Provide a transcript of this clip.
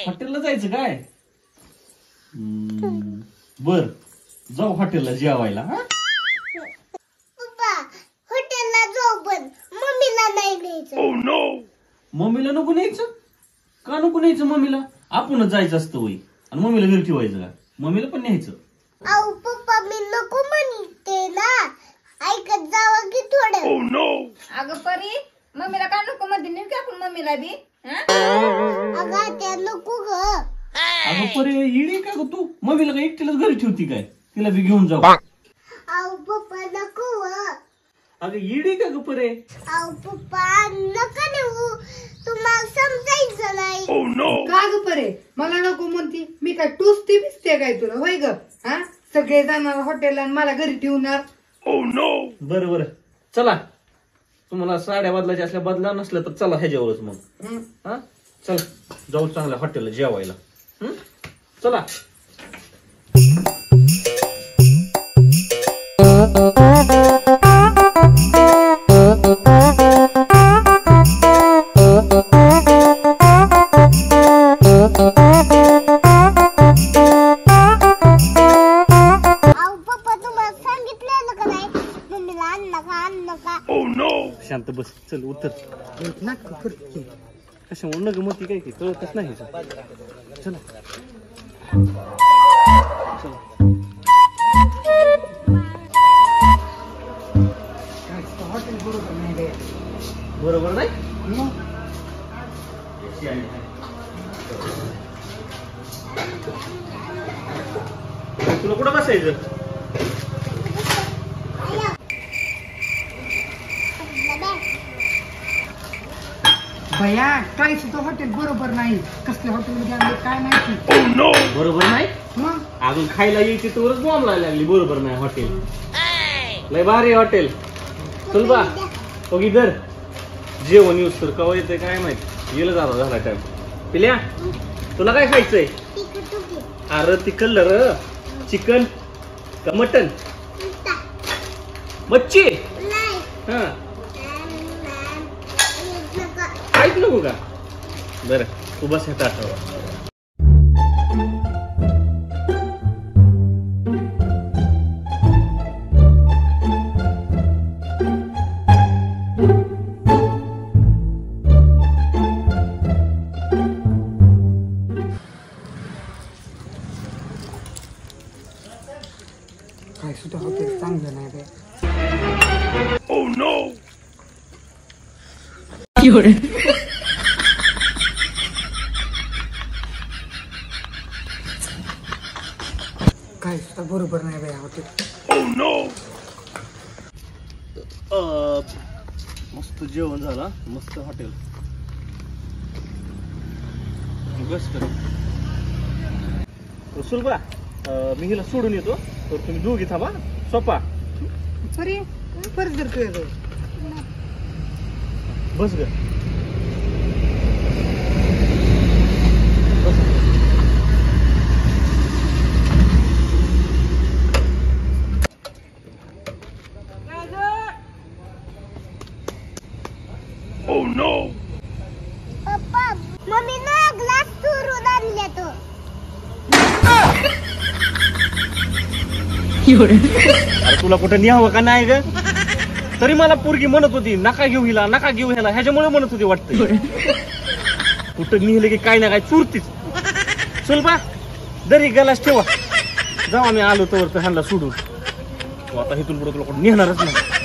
हॉटेलला जायचं काय? बर जाऊ हॉटेलला जेवायला. पप्पा हॉटेलला जाऊ पण मम्मीला नाही न्यायचं. Oh no. मम्मीला नको न्यायचं? का नको न्यायचं मम्मीला? आपणच जायचं असतं होय आणि मम्मीला घरी ठेवायचं का? मम्मीला पण न्यायचं. अहो पप्पा मी नको म्हणते ना, ऐकत जावं की थोडं. Oh no. अगं परी मम्मीला काय नको म्हणते नेमकी आपण मम्मीला बी. अगं त्या नको ग. अगं परे इडी का ग तू? मम्मीला काय एकटीलाच घरी ठेवती काय? तिला बी घेऊन जाऊ. अहो पप्पा नको. अगं इडी का ग परे? अहो पप्पा नका नेऊ, तुम्हाला समजायचं नाही. Oh no. का ग परे मला नको म्हणती? मी काय टोचते बिसते काय तुला होय ग? हा सगळे जाणार हॉटेलला आणि मला घरी ठेवणार. Oh no. बरं बरं चला, तुम्हाला साड्या बदलायच्या असल्या बदला, नसल्या तर चला ह्याच्यावरच मग. हा चला जाऊ चांगल्या हॉटेलला जेवायला. चला. शांत बस. चल उतर. कशामुळे नग मती काय कळतच नाही. चला हॉटेल बरोबर नाही रे. बरोबर नाही. तुला कुठं बसायचं? भया काय सुद्धा हॉटेल बरोबर नाही. कसल्या हॉटेलमध्ये आणले काय माहिती. बरोबर नाही. मग अजून खायला यायची तरच बॉम्ब लावायला लागली. बरोबर नाही हॉटेल. लय भारी हॉटेल. चल बा बघ इधर जेवण यूज तर कवा येते काय माहिती. गेलं जाता झाला टाइम. पिल्या तुला काय खायचंय? अरे तिकडलं र चिकन का मटन? मच्छी. हा काहीच नको का? बरं तू बस ह्या ताटावर. काय सुद्धा हॉटेल चांगलं नाही रे. Oh no. काय सुद्धा बरोबर नाही रे हॉटेल. Oh no. मस्त जेवण झालं. मस्त हॉटेल. बस कर सुलभा. मी हिला सोडून येतो तर तुम्ही दोघी थांबा. सोपा सॉरी परत जर तुझ्या बस ग. Oh no. पप्पा मम्मीनं ग्लास चोरून आणला तो. अरे तुला कुठं न्यावं का नाही ग? तरी मला पोरगी म्हणत होती नका घेऊ हिला, नका घेऊ ह्याला. ह्याच्यामुळे म्हणत होती वाटतं. कुठं निघले की काय ना काय चुरतीच. चल बा दरी गलास ठेवा. जाऊ आम्ही आलो तर ह्यांना सोडून. आता इथून पुढे तुला कुठं नेणारच नाही.